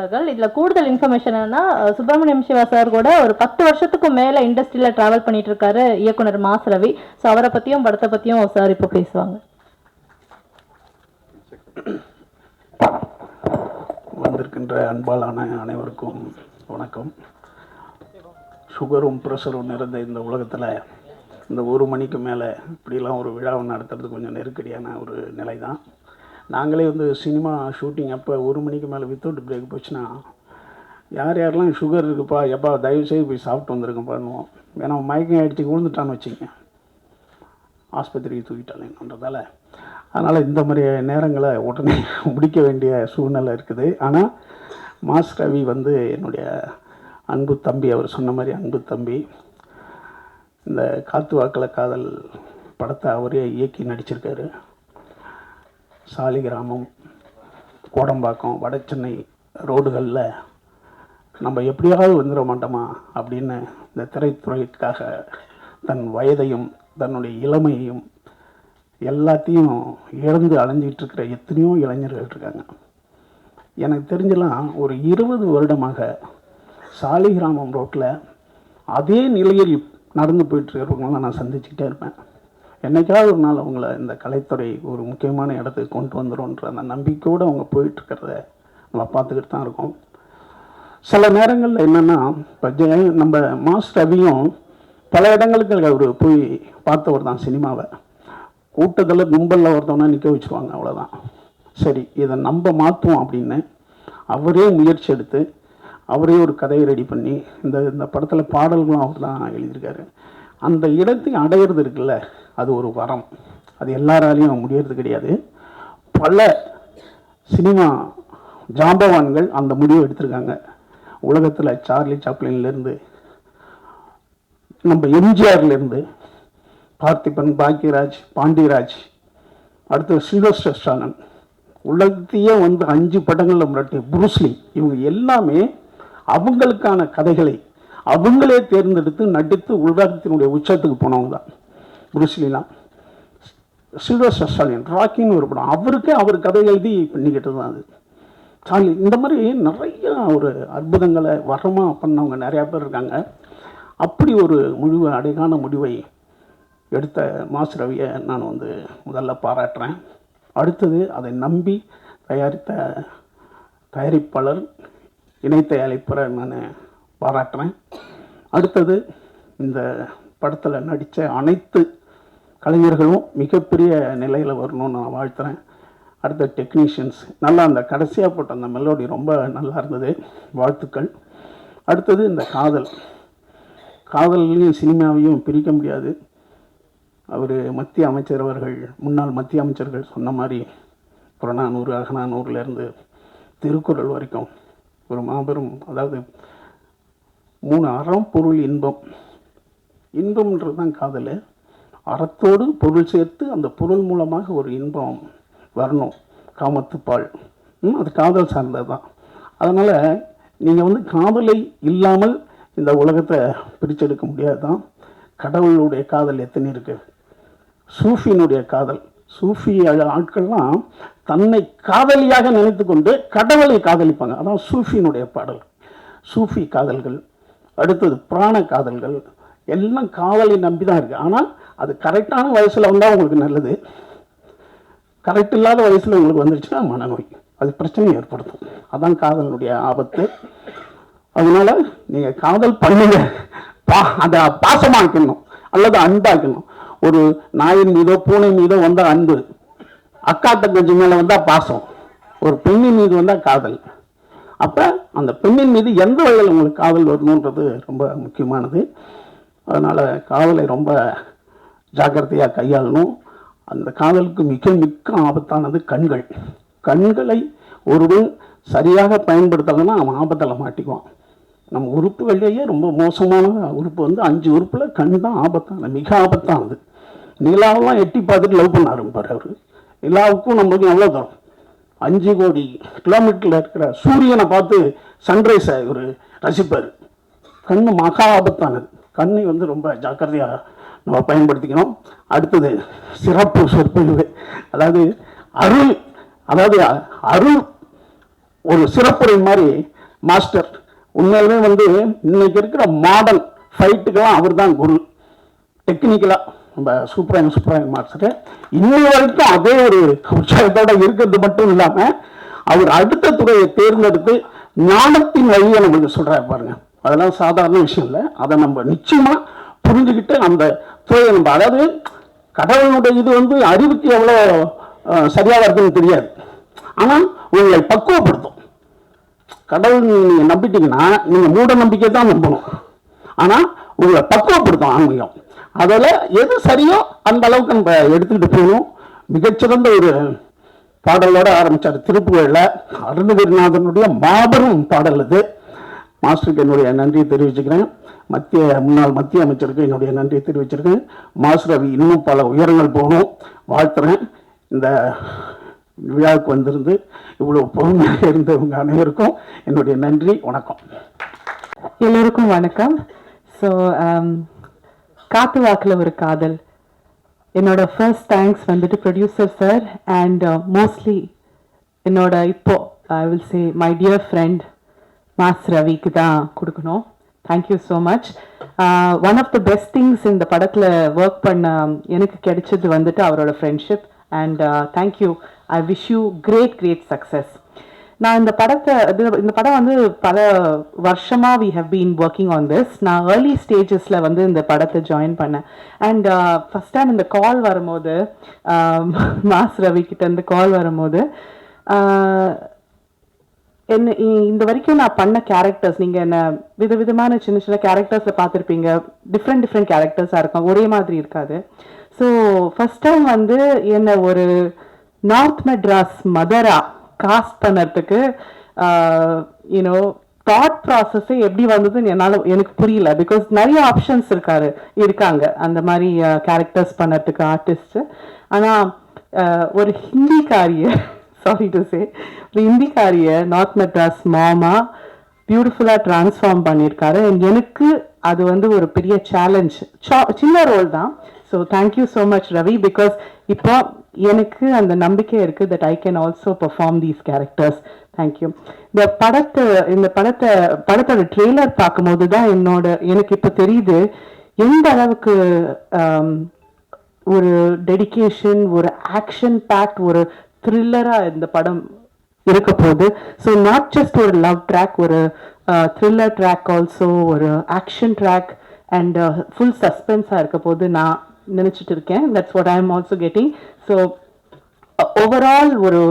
அவர்கள். இதில் கூடுதல் இன்ஃபர்மேஷன் என்னன்னா, சுப்பிரமணியம் சிவா சார் கூட ஒரு 10 வருஷத்துக்கும் மேலே இண்டஸ்ட்ரியில் ட்ராவல் பண்ணிட்டு இருக்காரு இயக்குனர் மாஸ் ரவி. ஸோ அவரை பற்றியும் படத்தை பற்றியும் சார் இப்போ பேசுவாங்க. வந்திருக்கின்ற அன்பாலான அனைவருக்கும் வணக்கம். சுகரும் ப்ரெஷரும் நிறைந்த இந்த உலகத்தில் இந்த 1 மணிக்கு மேலே இப்படிலாம் ஒரு விழாவை நடத்துறது கொஞ்சம் நெருக்கடியான ஒரு நிலை தான். நாங்களே சினிமா ஷூட்டிங் அப்போ 1 மணிக்கு மேலே வித்தவுட் பிரேக் போச்சுன்னா யார் யாரெல்லாம் சுகர் இருக்குப்பா எப்பா தயவுசெய்து போய் சாப்பிட்டு வந்துருங்க பண்ணுவோம். ஏன்னா மயக்கம் அடித்து விழுந்துட்டான்னு வச்சுங்க, ஆஸ்பத்திரிக்கு தூக்கிட்டாலேன்றதால. அதனால் இந்த மாதிரி நேரங்களை உடனே முடிக்க வேண்டிய சூழ்நிலை இருக்குது. ஆனால் மாஸ் ரவி என்னுடைய அன்பு தம்பி. அவர் சொன்ன மாதிரி அன்பு தம்பி. இந்த காத்து வாக்கில் காதல் படத்தை அவரே இயக்கி நடிச்சிருக்காரு. சாலிகிராமம், கோடம்பாக்கம், வட சென்னை ரோடுகளில் நம்ம எப்படியாவது வந்துட மாட்டோமா அப்படின்னு இந்த திரைத்துறைக்காக தன் வயதையும் தன்னுடைய இளமையையும் எல்லாத்தையும் இழந்து அலைஞ்சிக்கிட்டு இருக்கிற எத்தனையோ இளைஞர்கள் இருக்காங்க. எனக்கு தெரிஞ்சலாம் ஒரு 20 வருடமாக சாலிகிராமம் ரோட்டில் அதே நிலையில் நடந்து போயிட்டுருக்கிறவங்கள நான் சந்திச்சுக்கிட்டே இருப்பேன். என்றைக்காவது ஒரு நாள் அவங்கள இந்த கலைத்துறை ஒரு முக்கியமான இடத்துக்கு கொண்டு வந்துடும்ன்ற அந்த நம்பிக்கையோடு அவங்க போயிட்டுருக்கிறத நம்ம பார்த்துக்கிட்டு தான் இருக்கோம். சில நேரங்களில் என்னென்னா, இப்போ நம்ம மாஸ் ரவியும் பல இடங்களுக்கு அவர் போய் பார்த்தவர் தான் சினிமாவை. கூட்டத்தில் கும்பலில் ஒருத்தவனா நிற்க வச்சுருவாங்க, அவ்வளோதான். சரி, இதை நம்ம மாற்றுவோம் அப்படின்னு அவரே முயற்சி எடுத்து அவரே ஒரு கதையை ரெடி பண்ணி இந்த படத்தில் பாடல்களும் அவர் தான் எழுதியிருக்காரு. அந்த இடத்தை அடையிறது இருக்குல்ல, அது ஒரு வரம். அது எல்லாராலையும் முடியறது கிடையாது. பல சினிமா ஜாம்பவான்கள் அந்த முடிவை எடுத்திருக்காங்க. உலகத்தில் சார்லி சாப்ளின்லேருந்து, நம்ம எம்ஜிஆர்லேருந்து, பார்த்திபன், பாக்யராஜ், பாண்டியராஜ், அடுத்து சில்வஸ்டர் ஸ்டாலன், உலகத்தையே 5 படங்களில் முன்னாடி புரூஸ்லி, இவங்க எல்லாமே அவங்களுக்கான கதைகளை அவங்களே தேர்ந்தெடுத்து நடித்து உலகத்தினுடைய உச்சத்துக்கு போனவங்க தான். புரூஸ்லிலாம். சில்வஸ்டர் ஸ்டாலின் ராக்கின்னு ஒரு படம், அவருக்கே அவர் கதை எழுதி பண்ணிக்கிட்டு தான் அது. சார்லி, இந்த மாதிரி நிறைய ஒரு அற்புதங்களை வரமாக பண்ணவங்க நிறையா பேர் இருக்காங்க. அப்படி ஒரு அடைகான முடிவை எடுத்த மாஸ் ரவியை நான் முதல்ல பாராட்டுறேன். அடுத்தது அதை நம்பி தயாரித்த தயாரிப்பாளர், இணை தயாரிப்பரை நான் பாராட்டுறேன். அடுத்தது இந்த படத்தில் நடித்த அனைத்து கலைஞர்களும் மிகப்பெரிய நிலையில் வரணும்னு நான் வாழ்த்துறேன். அடுத்த டெக்னீஷியன்ஸ், நல்லா அந்த கடைசியாக போட்ட அந்த மெலோடி ரொம்ப நல்லா இருந்தது, வாழ்த்துக்கள். அடுத்தது இந்த காதலையும் சினிமாவையும் பிரிக்க முடியாது. அவர் மத்திய அமைச்சர் அவர்கள், முன்னாள் மத்திய அமைச்சர்கள் சொன்ன மாதிரி புறநானூறு அகநானூறுலேருந்து திருக்குறள் வரைக்கும் ஒரு மாபெரும், அதாவது 3 அறம் பொருள் இன்பம். இன்பம்ன்றது தான் காதல். அறத்தோடு பொருள் சேர்த்து அந்த பொருள் மூலமாக ஒரு இன்பம் வரணும். காமத்துப்பால், அது காதல் சார்ந்தது தான். அதனால் நீங்கள் காதலை இல்லாமல் இந்த உலகத்தை பிரிச்செடுக்க முடியாது தான். கடவுளுடைய காதல் எத்தனை இருக்குது. சூஃபியினுடைய காதல், சூஃபி ஆட்கள்லாம் தன்னை காதலியாக நினைத்து கொண்டு கடவுளை காதலிப்பாங்க. அதான் சூஃபியினுடைய பாடல், சூஃபி காதல்கள். அடுத்தது பிராண காதல்கள், எல்லாம் காதலை நம்பி தான் இருக்குது. ஆனால் அது கரெக்டான வயசில் வந்தால் உங்களுக்கு நல்லது, கரெக்ட் இல்லாத வயசில் உங்களுக்கு வந்துருச்சுன்னா மனநோய், அது பிரச்சனையை ஏற்படுத்தும். அதான் காதலினுடைய ஆபத்து. அதனால் நீங்கள் காதல் பண்ணுங்க, அதை பாசமாக்கணும் அல்லது அன்பாக்கணும். ஒரு நாயின் மீதோ பூனை மீதோ வந்தால் அன்பு, அக்கா தங்கச்சி மேலே வந்தால் பாசம், ஒரு பெண்ணின் மீது வந்தால் காதல். அப்போ அந்த பெண்ணின் மீது எந்த வகையில் உங்களுக்கு காதல் வரணுன்றது ரொம்ப முக்கியமானது. அதனால் காதலை ரொம்ப ஜாக்கிரதையாக கையாளணும். அந்த காதலுக்கு மிக ஆபத்தானது கண்களை ஒருவன் சரியாக பயன்படுத்தலைன்னா அவன் ஆபத்தில் மாட்டிக்குவான். நம்ம உறுப்புகளிலேயே ரொம்ப மோசமான உறுப்பு 5 உறுப்பில் கண் தான் மிக ஆபத்தானது. நிலாவெல்லாம் எட்டி பார்த்துட்டு லவ் பண்ண ஆரம்பிப்பார் அவர். நிலாவுக்கும் நம்மளுக்கும் எவ்வளோ தூரம், 5 கோடி கிலோமீட்டரில் இருக்கிற சூரியனை பார்த்து சன்ரைஸை இவர் ரசிப்பார். கண் மகா ஆபத்தானது. கண்ணை ரொம்ப ஜாக்கிரதையாக நம்ம பயன்படுத்திக்கணும். அடுத்தது சிறப்பு சொற்பொழிவு, அதாவது அருள் ஒரு சிறப்புரை மாதிரி மாஸ்டர். உண்மையிலுமே வந்து இன்னைக்கு இருக்கிற மாடர்ன் ஃபைட்டுக்கெல்லாம் அவர் தான் குரு. டெக்னிக்கலாக நம்ம சூப்பராக மாஸ்டர் இன்னை வரைக்கும் அதே ஒரு உற்சாகத்தோட இருக்கிறது மட்டும் இல்லாமல் அவர் அடுத்த துறையை தேர்ந்தெடுத்து ஞானத்தின் வழியை நம்மளுக்கு சொல்கிறாரு பாருங்க. அதெல்லாம் சாதாரண விஷயம் இல்லை. அதை நம்ம நிச்சயமாக புரிஞ்சுக்கிட்டு அந்த துறையை நம்ம, அதாவது கடவுளுடைய இது வந்து அறிவுக்கு எவ்வளோ சரியாக இருக்குன்னு தெரியாது, ஆனால் உங்களை பக்குவப்படுத்தும். கடவுள் நீங்கள் நம்பிட்டீங்கன்னா நீங்கள் மூட நம்பிக்கை தான் நம்பணும், ஆனால் உங்களை பக்குவப்படுத்தும் ஆன்மீகம். அதில் எது சரியோ அந்த அளவுக்கு நம்ம எடுத்துக்கிட்டு போகணும். மிகச்சிறந்த ஒரு பாடலோடு ஆரம்பித்தார் திருப்புகழில். அருணகிரிநாதனுடைய மாபெரும் பாடல் இது. மாஸ்டருக்கு என்னுடைய நன்றியை தெரிவிச்சுக்கிறேன். முன்னாள் மத்திய அமைச்சருக்கு என்னுடைய நன்றியை தெரிவிச்சிருக்கேன். மாஸ்டர் ரவி இன்னும் பல உயரங்கள் போகணும் வாழ்த்துறேன். இந்த விழாவுக்கு வந்திருந்து இவ்வளோ பொறுமையாக இருந்தவங்க அனைவருக்கும் என்னுடைய நன்றி, வணக்கம். எல்லோருக்கும் வணக்கம். ஸோ காத்து வாக்கில் ஒரு காதல், என்னோட ஃபர்ஸ்ட் தேங்க்ஸ் வந்துட்டு ப்ரொடியூசர் சார் அண்ட் மோஸ்ட்லி என்னோட இப்போ I will say my dear friend Mass ரவிக்கு தான் கொடுக்கணும். Thank you so much. One of the best things இந்த படத்தில் ஒர்க் பண்ண எனக்கு கிடைச்சது வந்துட்டு அவரோட friendship. And thank you. I wish you great success. நான் இந்த படம் வந்து பல வருஷமாக we have been working on this. நான் ஏர்லி ஸ்டேஜஸில் வந்து இந்த படத்தை ஜாயின் பண்ணேன். அண்ட் ஃபஸ்ட் டைம் இந்த கால் வரும்போது, மாஸ் ரவி கிட்ட இருந்து கால் வரும்போது, என்ன இந்த வரைக்கும் நான் பண்ண கேரக்டர்ஸ், நீங்கள் என்ன விதவிதமான சின்ன கேரக்டர்ஸை பார்த்துருப்பீங்க. டிஃப்ரெண்ட் கேரக்டர்ஸாக இருக்கும், ஒரே மாதிரி இருக்காது. ஸோ ஃபஸ்ட் டைம் வந்து என்னை ஒரு நார்த் மெட்ராஸ் மதரா காஸ்ட் பண்ணுறதுக்கு யூனோ தாட் ப்ராசஸே எப்படி வந்ததுன்னு எனக்கு புரியல. பிகாஸ் நிறைய ஆப்ஷன்ஸ் இருக்காங்க அந்த மாதிரி கேரக்டர்ஸ் பண்ணுறதுக்கு ஆர்டிஸ்ட்டு. ஆனால் ஒரு ஹிந்திக்காரிய சாரி டு சே ஒரு ஹிந்திக்காரிய நார்த் மெட்ராஸ் மாமா பியூட்டிஃபுல்லாக ட்ரான்ஸ்ஃபார்ம் பண்ணியிருக்காரு. எனக்கு அது வந்து ஒரு பெரிய சேலஞ்ச். சின்ன ரோல் தான். So thank you so much Ravi. Because இப்போ எனக்கு அந்த நம்பிக்கை இருக்குது that I can also perform these characters. Thank you. இந்த படத்தோட ட்ரெய்லர் பார்க்கும்போது தான் எனக்கு இப்போ தெரியுது எந்த அளவுக்கு ஒரு டெடிகேஷன், ஒரு ஆக்ஷன் பேக்ட், ஒரு த்ரில்லராக இந்த படம் இருக்க போகுது. ஸோ நாட் ஜஸ்ட் ஒரு லவ் ட்ராக், ஒரு த்ரில்லர் ட்ராக், ஆல்சோ ஒரு ஆக்ஷன் ட்ராக் அண்ட் ஃபுல் சஸ்பென்ஸாக இருக்க போது நான் நினச்சிட்டு இருக்கேன். That's what I am also getting. So overall ஒரு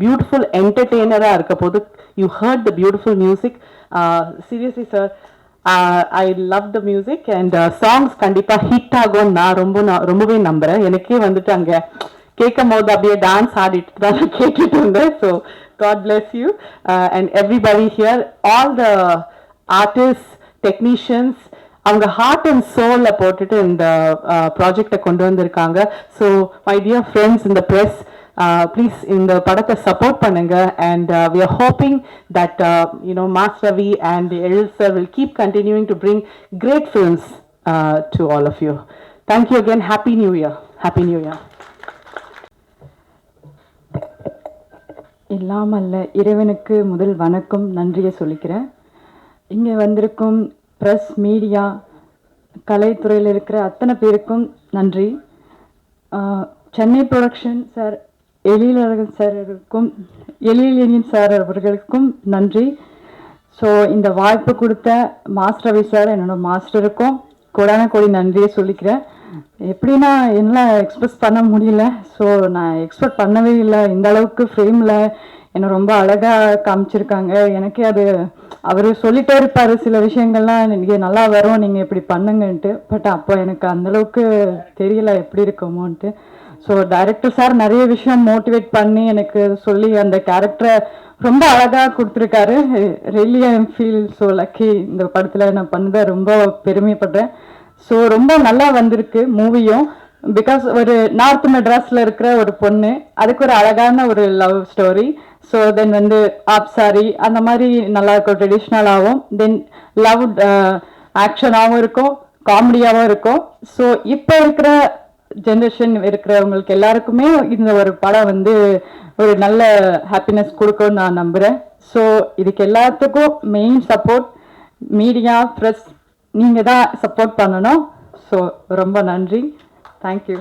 பியூட்டிஃபுல் என்டர்டெய்னராக இருக்க போது. You heard the beautiful music. Seriously sir, I love the music and songs கண்டிப்பாக ஹிட் ஆகும் நான் ரொம்பவே நம்புகிறேன். எனக்கே வந்துட்டு அங்கே கேட்கும் போது அப்படியே டான்ஸ் ஆடிட்டு தான் கேட்டுட்டு இருந்தேன். So God bless you and everybody here, all the artist, technicians, அவங்க ஹார்ட் அண்ட் சோலில் போட்டுட்டு இந்த ப்ராஜெக்டை கொண்டு வந்திருக்காங்க. ஸோ மை டியர் ஃப்ரெண்ட்ஸ் இந்த ப்ரெஸ், ப்ளீஸ் இந்த படத்தை சப்போர்ட் பண்ணுங்க. And we are hoping that Mass Ravi and Ezhil sir will keep continuing to bring great films to all of you. Thank you again. Happy new year. Happy new year. எல்லாம் அல்ல இறைவனுக்கு முதல் வணக்கம், நன்றியை சொல்லிக்கிறேன். இங்கே வந்திருக்கும் ப்ரெஸ், மீடியா, கலைத்துறையில் இருக்கிற அத்தனை பேருக்கும் நன்றி. Chennai production sir, Ezhilazhagan sir அவர்களுக்கும் நன்றி. ஸோ இந்த வாய்ப்பு கொடுத்த மாஸ்டர் ரவி சார், என்னோட மாஸ்டருக்கும் கோடான கோடி நன்றியை சொல்லிக்கிறேன். எப்படின்னா என்னால் எக்ஸ்பிரஸ் பண்ண முடியல. ஸோ நான் எக்ஸ்பெக்ட் பண்ணவே இல்லை இந்த அளவுக்கு ஃப்ரேமில் என்னை ரொம்ப அழகாக காமிச்சிருக்காங்க. எனக்கே அது அவர் சொல்லிட்டே இருப்பார் சில விஷயங்கள்லாம், நீங்கள் நல்லா வரும், நீங்கள் இப்படி பண்ணுங்கன்ட்டு. பட் அப்போ எனக்கு அந்தளவுக்கு தெரியல எப்படி இருக்குமோன்ட்டு. ஸோ டைரக்டர் சார் நிறைய விஷயம் மோட்டிவேட் பண்ணி எனக்கு சொல்லி அந்த கேரக்டரை ரொம்ப அழகாக கொடுத்துருக்காரு. Really I feel so lucky. இந்த படத்தில் நான் பண்ணதை ரொம்ப பெருமைப்படுறேன். ஸோ ரொம்ப நல்லா வந்திருக்கு மூவியும். பிகாஸ் ஒரு நார்த் மெட்ராஸில் இருக்கிற ஒரு பொண்ணு, அதுக்கு ஒரு அழகான ஒரு லவ் ஸ்டோரி. ஸோ தென் வந்து ஆப்சாரி அந்த மாதிரி நல்லா இருக்கும், ட்ரெடிஷ்னலாகவும். தென் லவ் ஆக்ஷனாகவும் இருக்கும், காமெடியாகவும் இருக்கும். ஸோ இப்போ இருக்கிற ஜென்ரேஷன் இருக்கிறவங்களுக்கு எல்லாருக்குமே இந்த ஒரு படம் வந்து ஒரு நல்ல ஹாப்பினஸ் கொடுக்கும்னு நான் நம்புகிறேன். ஸோ இதுக்கு எல்லாத்துக்கும் மெயின் சப்போர்ட் மீடியா ப்ரெஸ் நீங்கள் தான் சப்போர்ட் பண்ணணும். ஸோ ரொம்ப நன்றி. தேங்க்யூ.